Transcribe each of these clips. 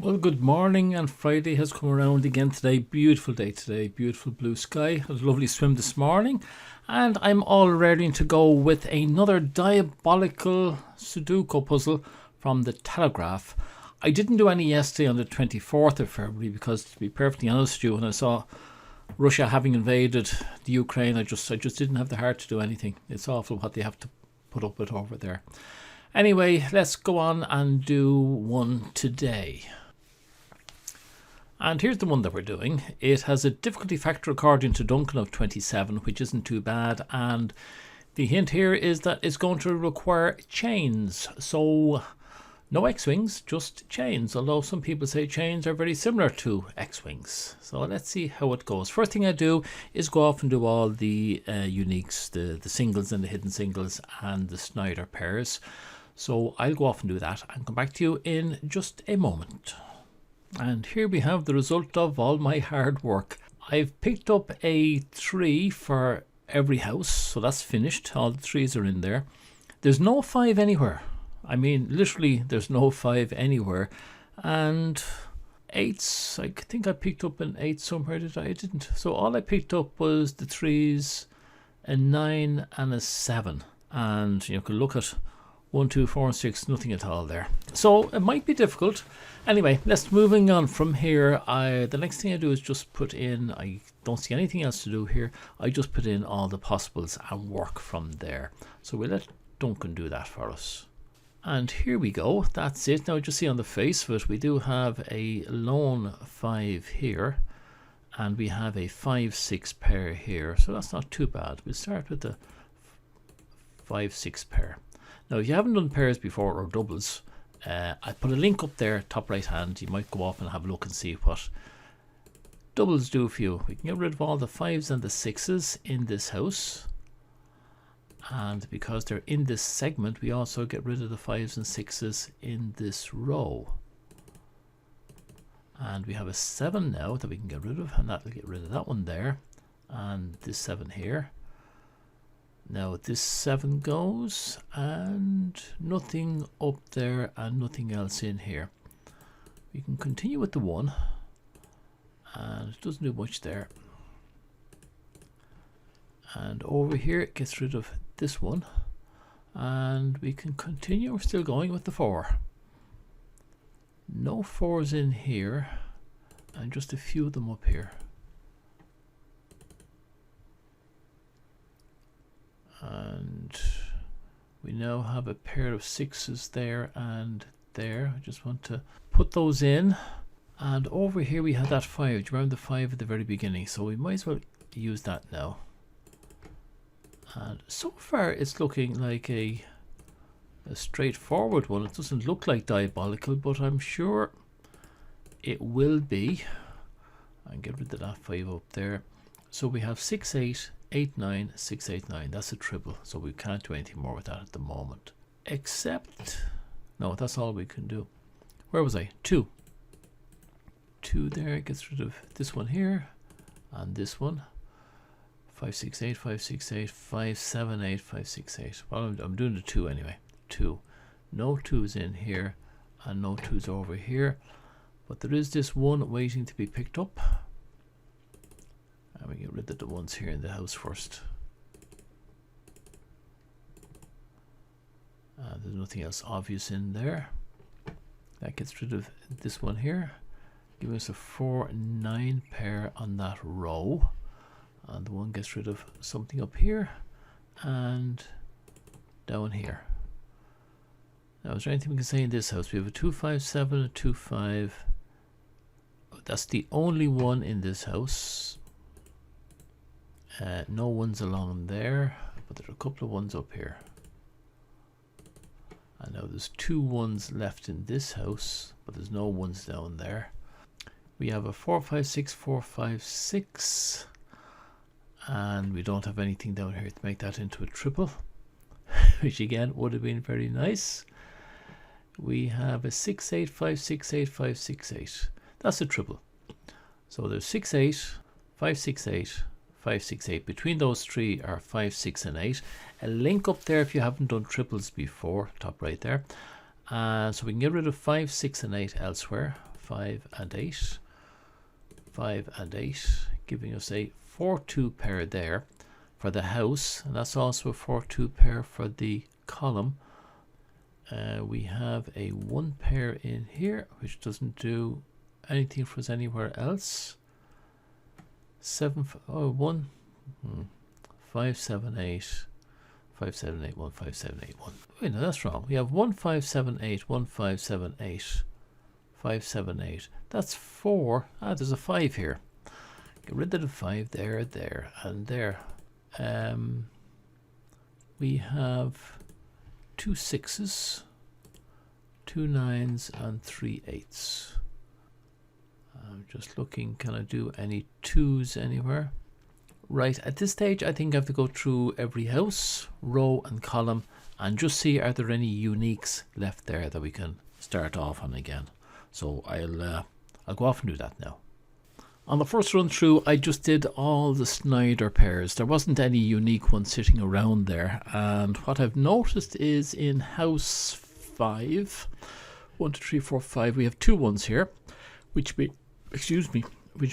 Well, good morning, and Friday has come around again today. Beautiful day today, beautiful blue sky. Had a lovely swim this morning, and I'm all ready to go with another diabolical Sudoku puzzle from the Telegraph. I didn't do any yesterday on the 24th of February because, to be perfectly honest with you, when I saw Russia having invaded the Ukraine, I just didn't have the heart to do anything. It's awful what they have to put up with over there. Anyway, let's go on and do one today. And here's the one that we're doing. It has a difficulty factor according to Duncan of 27, which isn't too bad. And the hint here is that it's going to require chains. So no X-Wings, just chains. Although some people say chains are very similar to X-Wings. So let's see how it goes. First thing I do is go off and do all the uniques, the singles and the hidden singles and the Snyder pairs. So I'll go off and do that and come back to you in just a moment. And here we have the result of all my hard work. I've picked up a 3 for every house, so that's finished. All the 3s are in there. There's no 5 anywhere. I mean, literally, there's no 5 anywhere. And 8s, I think I picked up an 8 somewhere, did I? I didn't. So all I picked up was the 3s, a 9 and a 7. And you can look at 1, 2, 4, and 6, nothing at all there. So it might be difficult. Anyway, let's moving on from here. The next thing I do is just put in, I don't see anything else to do here. I just put in all the possibles and work from there. So we'll let Duncan do that for us. And here we go. That's it. Now just see on the face of it, we do have a lone 5 here. And we have a 5-6 pair here. So that's not too bad. We'll start with the 5-6 pair. Now, if you haven't done pairs before or doubles, I put a link up there, top right hand. You might go off and have a look and see what doubles do for you. We can get rid of all the 5s and the 6s in this house. And because they're in this segment, we also get rid of the 5s and 6s in this row. And we have a 7 now that we can get rid of, and that'll get rid of that one there. And this 7 here. Now this 7 goes, and nothing up there and nothing else in here. We can continue with the 1, and it doesn't do much there. And over here it gets rid of this one, and we can continue. We're still going with the 4. No 4s in here, and just a few of them up here. And we now have a pair of 6s there and there. I just want to put those in. And over here we have that 5. Do you remember the 5 at the very beginning? So we might as well use that now. And so far it's looking like a straightforward one. It doesn't look like diabolical, but I'm sure it will be. And get rid of that 5 up there. So we have 6, 8. 8, 9, 6, 8, 9. That's a triple, so we can't do anything more with that at the moment. Except, no, that's all we can do. Where was I? 2. 2 there, gets rid of this one here, and this one. 5, 6, 8, 5, 6, 8, 5, 7, 8, 5, 6, 8. Well, I'm doing the 2 anyway. 2. No 2s in here, and no 2s over here. But there is this 1 waiting to be picked up. And we get rid of the ones here in the house first. There's nothing else obvious in there. That gets rid of this one here, giving us a 4-9 pair on that row. And the 1 gets rid of something up here and down here. Now, is there anything we can say in this house? We have a 2, 5, 7, a 2, 5. That's the only one in this house. No 1s along there, but there are a couple of 1s up here. And now there's 2 1s left in this house, but there's no 1s down there. We have a 4, 5, 6, 4, 5, 6. And we don't have anything down here to make that into a triple, which again would have been very nice. We have a 6, 8, 5, 6, 8, 5, 6, 8. That's a triple. So there's 6, 8, 5, 6, 8. 5, 6, 8. Between those 3 are 5, 6, and 8. A link up there if you haven't done triples before, top right there. So we can get rid of 5, 6, and 8 elsewhere. 5 and 8, 5 and 8, giving us a 4-2 pair there for the house, and that's also a 4-2 pair for the column. We have a 1 pair in here, which doesn't do anything for us anywhere else. 7, 1, 5, 7, 8, 5, 7, 8, 1, 5, 7, 8, 1. Wait, no, that's wrong. We have 1, 5, 7, 8, 1, 5, 7, 8, 5, 7, 8. That's 4. There's a 5 here. Get rid of the 5 there, there, and there. We have 2 6s, 2 9s, and 3 8s. I'm just looking, can I do any 2s anywhere? Right, at this stage I think I have to go through every house, row and column, and just see are there any uniques left there that we can start off on again. So I'll go off and do that now. On the first run through, I just did all the Snyder pairs. There wasn't any unique ones sitting around there, and what I've noticed is in house 5, 1, 2, 3, 4, 5, we have 2 1s here, which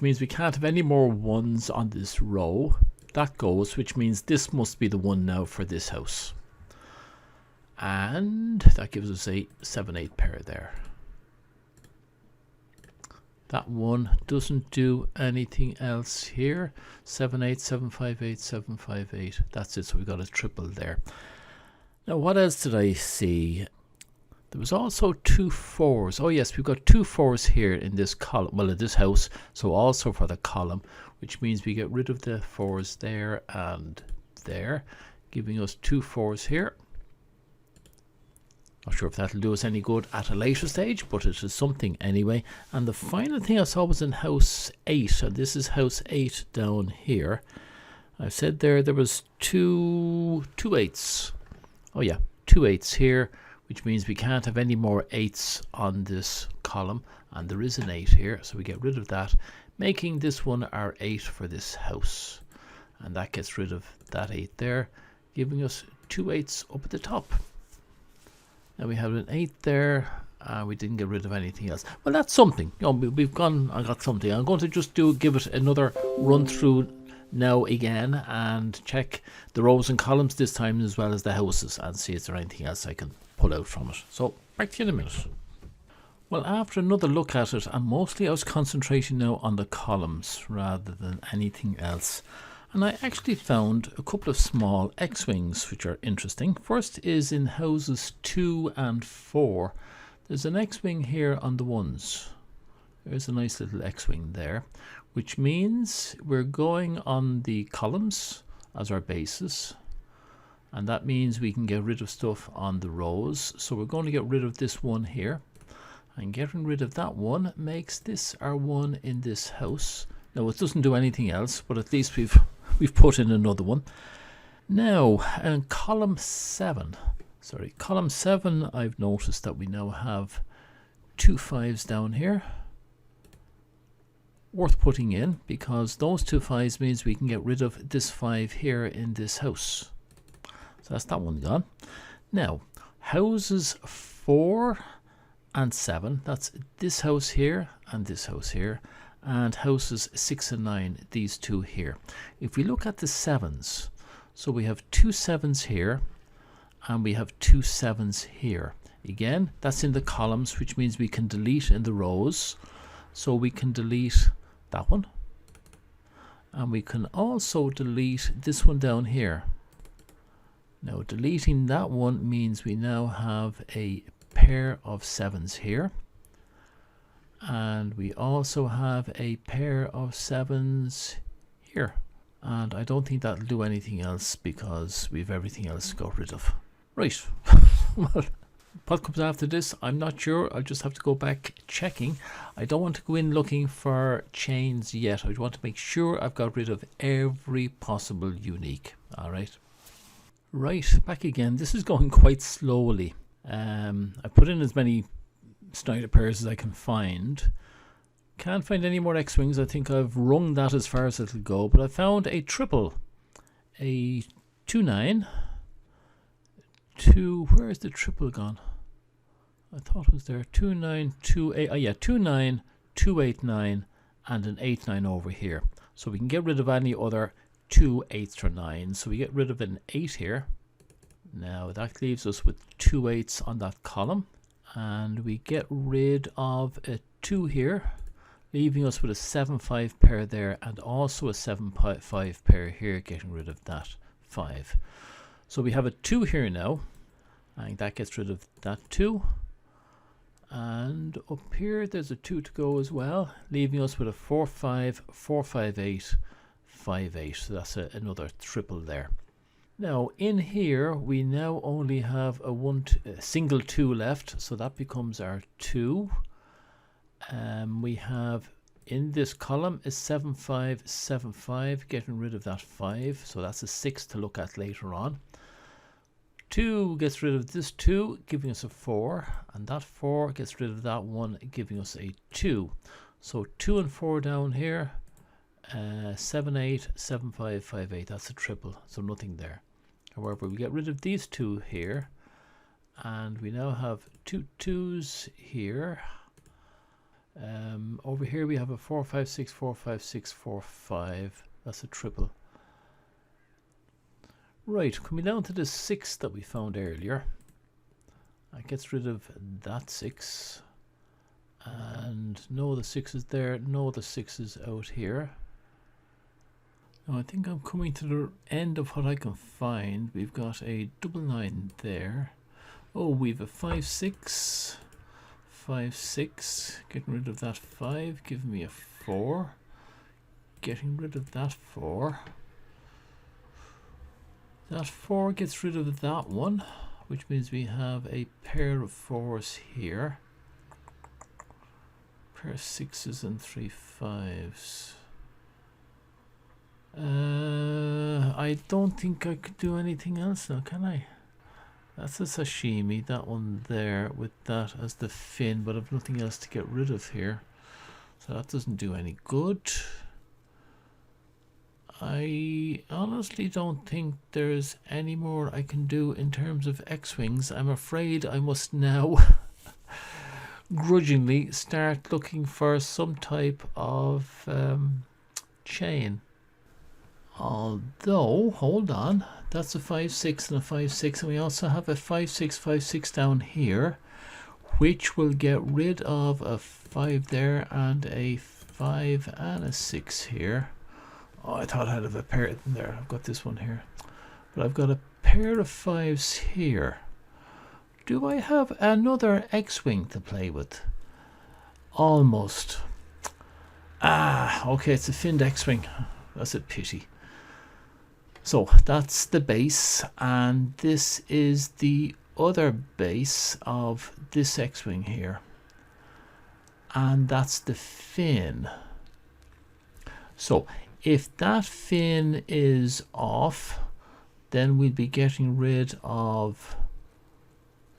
means we can't have any more 1s on this row. That goes, which means this must be the one now for this house. And that gives us a 7 8 pair there. That one doesn't do anything else here. 7 8, 7 5 8, 7 5 8. That's it, so we got a triple there. Now what else did I see? There was also 2 4s. Oh yes, we've got 2 4s here in this column, well in this house, so also for the column, which means we get rid of the 4s there and there, giving us 2 4s here. Not sure if that'll do us any good at a later stage, but it is something anyway. And the final thing I saw was in house 8, and this is house 8 down here. I said there was two 8s. Oh yeah, 2 8s here, which means we can't have any more 8s on this column, and there is an 8 here, so we get rid of that, making this one our 8 for this house. And that gets rid of that 8 there, giving us 2 8s up at the top. Now we have an 8 there, we didn't get rid of anything else. Well, that's something. You know, I got something. I'm going to just give it another run through now again and check the rows and columns this time as well as the houses and see if there's anything else I can pull out from it. So back to you in a minute. Well, after another look at it, and mostly I was concentrating now on the columns rather than anything else. And I actually found a couple of small X-Wings which are interesting. First is in houses 2 and 4. There's an X-Wing here on the 1s. There's a nice little X-Wing there, which means we're going on the columns as our basis. And that means we can get rid of stuff on the rows. So we're going to get rid of this one here. And getting rid of that one makes this our one in this house. Now it doesn't do anything else, but at least we've put in another one. Now, in column 7, I've noticed that we now have 2 5s down here. Worth putting in, because those 2 5s means we can get rid of this 5 here in this house. So that's that one gone. Now, houses 4 and 7, that's this house here and this house here. And houses 6 and 9, these 2 here. If we look at the 7s, so we have 2 7s here and we have 2 7s here. Again, that's in the columns, which means we can delete in the rows. So we can delete that one, and we can also delete this one down here. Now deleting that one means we now have a pair of 7s here. And we also have a pair of 7s here. And I don't think that'll do anything else because we've everything else got rid of. Right. Well, what comes after this, I'm not sure. I'll just have to go back checking. I don't want to go in looking for chains yet. I want to make sure I've got rid of every possible unique. All right. Right, back again. This is going quite slowly. I put in as many Snyder pairs as I can find. Can't find any more X-Wings. I think I've wrung that as far as it'll go, but I found a triple, a 2 9, 2, where is the triple gone? I thought it was there 2928. Oh yeah, 29289 and an 89 over here. So we can get rid of any other 2 8s or 9s. So we get rid of an 8 here. Now that leaves us with 2 8s on that column, and we get rid of a 2 here, leaving us with a 7 5 pair there, and also a 7 5 pair here, getting rid of that 5. So we have a 2 here now, and that gets rid of that 2. And up here there's a 2 to go as well, leaving us with a 4 5 4 5 8 5 8. So that's another triple there. Now in here we now only have a single 2 left, so that becomes our 2. We have in this column a 7 5 7 5, getting rid of that 5, so that's a 6 to look at later on. 2 gets rid of this 2, giving us a 4, and that 4 gets rid of that 1, giving us a 2. So 2 and 4 down here, 7 8 7 5 5 8, that's a triple, so nothing there. However, we get rid of these 2 here, and we now have 2 2s here. Over here we have a 4 5 6 4 5 6 4 5, that's a triple. Right, coming down to the 6 that we found earlier, that gets rid of that 6, and no other 6 is there, no other 6 is out here. Now I think I'm coming to the end of what I can find. We've got a 9 there. Oh, we've a 5 6 5 6, getting rid of that 5, giving me a 4, getting rid of that 4. That 4 gets rid of that 1, which means we have a pair of 4s here. Pair of 6s and 3 5s. I don't think I could do anything else now, can I? That's a sashimi, that one there, with that as the fin, but I've nothing else to get rid of here. So that doesn't do any good. I honestly don't think there's any more I can do in terms of X-Wings. I'm afraid I must now grudgingly start looking for some type of chain. Although, hold on, that's a 5 6 and a 5 6, and we also have a 5 6 5 6 down here, which will get rid of a 5 there and a 5 and a 6 here. Oh, I thought I'd have a pair in there. I've got this one here. But I've got a pair of 5s here. Do I have another X-Wing to play with? Almost. Ah, okay, it's a finned X-Wing. That's a pity. So that's the base, and this is the other base of this X-Wing here. And that's the fin. So if that fin is off, then we'd be getting rid of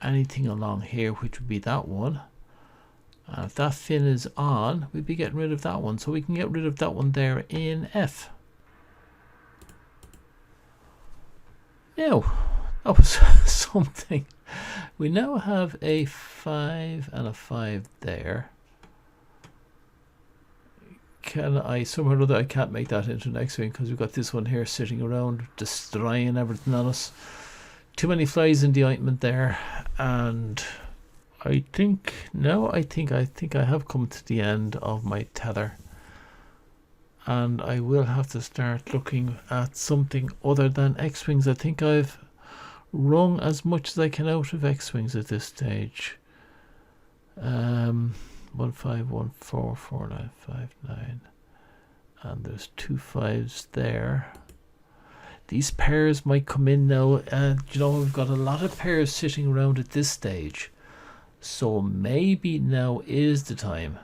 anything along here, which would be that one. And if that fin is on, we'd be getting rid of that one. So we can get rid of that one there in F. Now, that was something. We now have a 5 and a 5 there. Can I, somehow or other, I can't make that into an X-Wing because we've got this one here sitting around destroying everything on us. Too many flies in the ointment there, and I think I have come to the end of my tether, and I will have to start looking at something other than X-Wings. I think I've wrung as much as I can out of X-Wings at this stage. 1 5 1 4 4 9 5 9, and there's 2 5s there. These pairs might come in now, and you know, we've got a lot of pairs sitting around at this stage, so maybe now is the time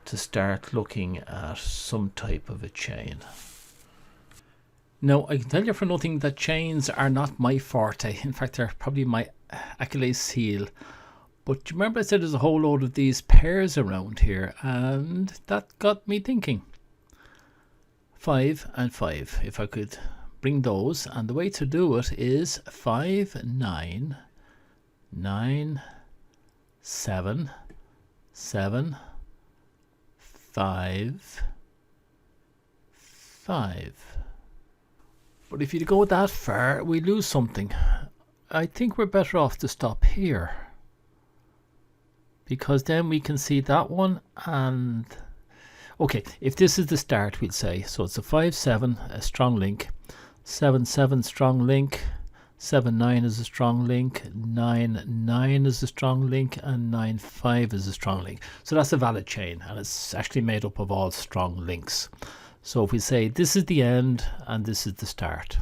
to start looking at some type of a chain. Now, I can tell you for nothing that chains are not my forte. In fact, they're probably my Achilles heel. But do you remember I said there's a whole load of these pairs around here, and that got me thinking. 5 and 5, if I could bring those, and the way to do it is 5 9 9 7, 7, 5, 5. But if you go that far, we lose something. I think we're better off to stop here, because then we can see that one. And okay, if this is the start, we'll say, so it's a 5, 7, a strong link, 7, 7, strong link, 7, 9 is a strong link, 9, 9 is a strong link, and 9, 5 is a strong link. So that's a valid chain, and it's actually made up of all strong links. So if we say this is the end and this is the start,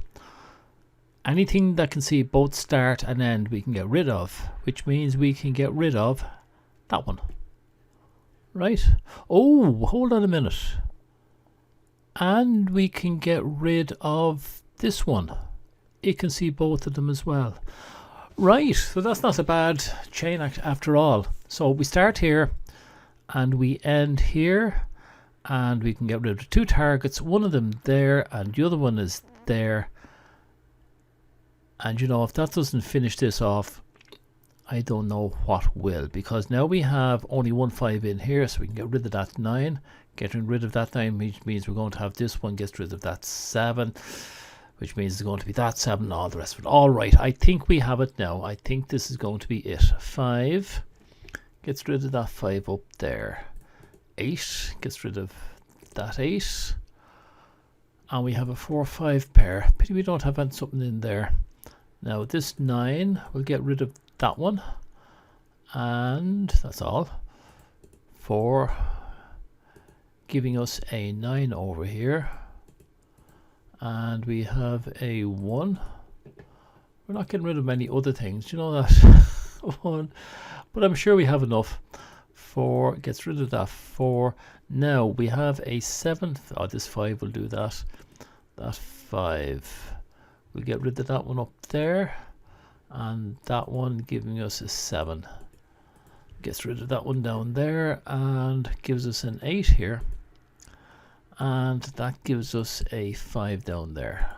anything that can see both start and end we can get rid of, which means we can get rid of that one. Right? Oh, hold on a minute. And we can get rid of this one. It can see both of them as well. Right, so that's not a bad chain after all. So we start here and we end here, and we can get rid of two targets, one of them there and the other one is there. And you know, if that doesn't finish this off, I don't know what will, because now we have only 1 5 in here, so we can get rid of that 9. Getting rid of that 9 means we're going to have this one gets rid of that 7, which means it's going to be that 7 and all the rest of it. All right, I think we have it now. I think this is going to be it. 5 gets rid of that 5 up there. 8 gets rid of that 8. And we have a 4 5 pair. Pity we don't have something in there. Now this 9 will get rid of that one. And that's all. 4 giving us a 9 over here. And we have a 1. We're not getting rid of many other things, you know that. 1. But I'm sure we have enough. 4 gets rid of that 4. Now we have a 7. Oh, this 5 will do that. That 5. We'll get rid of that one up there. And that one giving us a 7. Gets rid of that one down there and gives us an 8 here. And that gives us a 5 down there,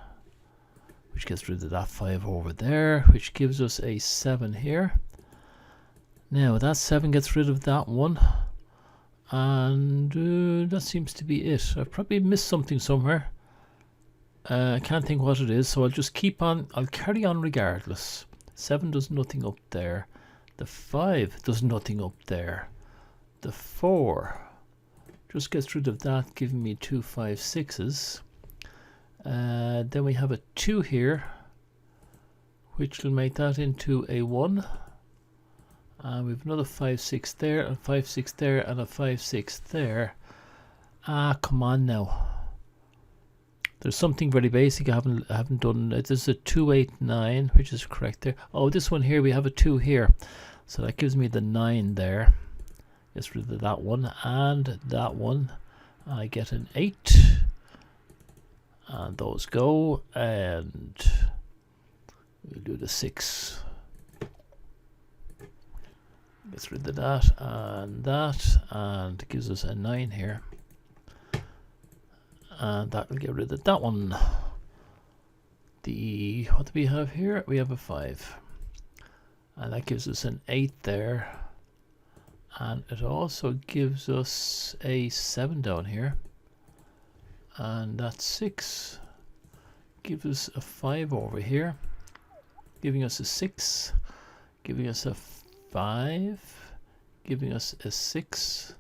which gets rid of that 5 over there, which gives us a 7 here. Now that 7 gets rid of that one, and that seems to be it. I've probably missed something somewhere. I can't think what it is, so I'll just keep on. I'll carry on regardless. 7 does nothing up there. The 5 does nothing up there. The 4 just gets rid of that, giving me 2 5 6s. Then we have a 2 here, which will make that into a 1. And we have another 5 6 there, and 5 6 there, and a 5 6 there. Ah, come on now. There's something very basic I haven't done. There's a 2 8 9, which is correct there. Oh, this one here, we have a 2 here, so that gives me the 9 there. Gets rid of that one and that one. I get an 8, and those go, and we'll do the 6. Gets rid of that, and gives us a 9 here. And that will get rid of that one. What do we have here? We have a 5. And that gives us an 8 there. And it also gives us a 7 down here. And that 6 gives us a 5 over here, giving us a 6, giving us a 5, giving us a 6,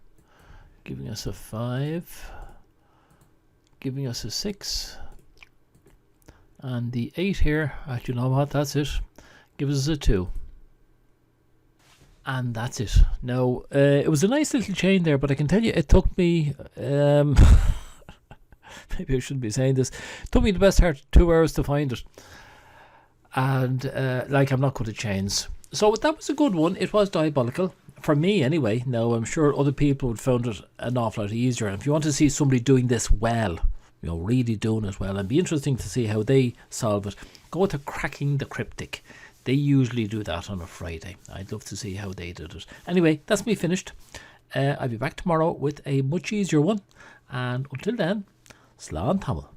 giving us a 5, giving us a 6, and the 8 here, you know what, that's it, gives us a 2. And that's it. Now, it was a nice little chain there, but I can tell you it took me, maybe I shouldn't be saying this, it took me the best part 2 hours to find it. And, like, I'm not good at chains. So that was a good one. It was diabolical. For me, anyway. Now, I'm sure other people would found it an awful lot easier. And if you want to see somebody doing this well, you know, really doing it well, and be interesting to see how they solve it, go to CrackingTheCryptic. They usually do that on a Friday. I'd love to see how they did it. Anyway, that's me finished. I'll be back tomorrow with a much easier one. And until then, Slán Tamil.